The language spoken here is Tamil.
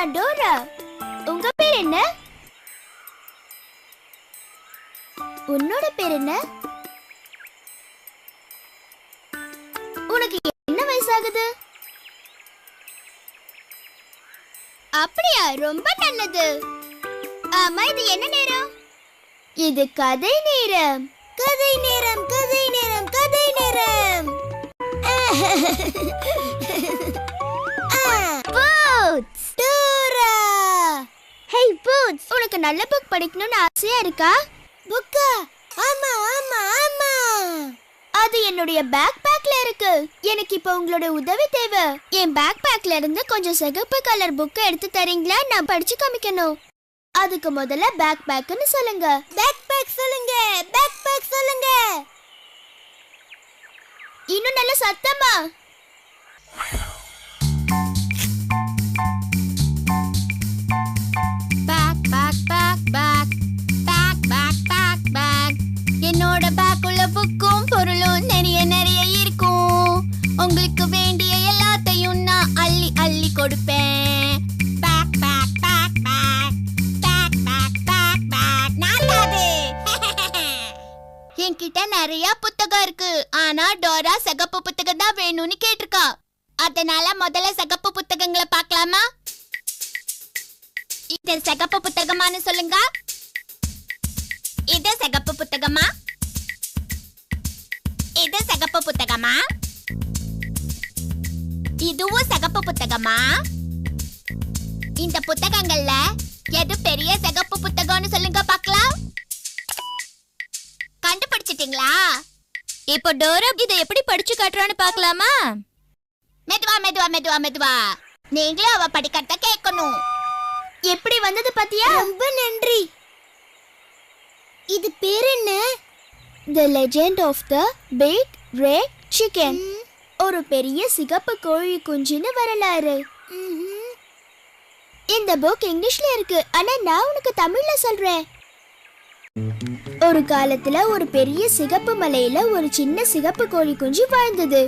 நான் டோரா. உங்க பேர் என்ன? உன்னோட பேர் என்ன? உனக்கு என்ன வயசாகுது? அப்படியா, ரொம்ப நல்லது. ஆமா, இது என்ன நேரம்? இது கதை நேரம். கதை நேரம், கதை நேரம், கதை நேரம். Boots, Dora. ஹே பூட்ஸ், உனக்கு நல்ல புக் படிக்கணும்னு ஆசையா இருக்கா? புக்கா? ஆமா ஆமா ஆமா. அது என்னுடைய பேக் பேக்ல இருக்கு. எனக்கு இப்ப உங்களோட உதவி தேவை. என் பேக் பேக்ல இருந்து கொஞ்சம் சிகப்பு கலர் புக் எடுத்து தரீங்களா? நான் படிச்சு காமிக்கணும். அதுக்கு முதல்ல பேக் பேக்னு சொல்லுங்க. பேக் பேக் சொல்லுங்க. பேக் பேக் சொல்லுங்க. இன்னும் நல்ல சத்தமா. Bag bag bag bag bag bag bag bag. என்னோட பேக்குள்ள புக்கும் பொருளும் நிறைய நிறைய இருக்கும். உங்களுக்கு வேண்டிய எல்லாத்தையும் நான் அள்ளி அள்ளி கொடுப்பேன். Bag bag bag bag bag bag bag bag. நல்லது. என்கிட்ட நிறைய புத்தகம் இருக்கு. ஆனா டோரா சிகப்பு புத்தகம் தான் வேணும்னு கேட்டிருக்கா. அதனால முதல்ல சிகப்பு புத்தகங்களை பார்க்கலாமா? இது சிகப்பு புத்தகமான்னு சொல்லுங்க. இது சிகப்பு புத்தகமா? இது சிகப்பு புத்தகமா? இதுவும் சிகப்பு புத்தகமா? இந்த புத்தகங்கள்ல எது பெரிய சிகப்பு புத்தகம்னு சொல்லுங்க பார்க்கலாம். கண்டுபிடிச்சிட்டீங்களா? இப்போ டோரா இதை எப்படி படிச்சு காட்டுறான்னு பார்க்கலாமா? மெதுவா மெதுவா மெதுவா மெதுவா. நீங்களும் அவ படிக்கிறத கேட்கணும். எப்படி வந்தது பாத்தியா? ரொம்ப நன்றி. இது பேர் என்ன? The Legend of the Big Red Chicken. ஒரு பெரிய சிகப்பு கோழி குஞ்சுன்னு வரலாறு. இந்த புக் இங்கிலீஷ்ல இருக்கு. ஆனா நான் உனக்கு தமிழ்ல சொல்றேன். ஒரு காலத்துல ஒரு பெரிய சிகப்பு மலையில ஒரு சின்ன சிகப்பு கோழி குஞ்சு வாழ்ந்தது.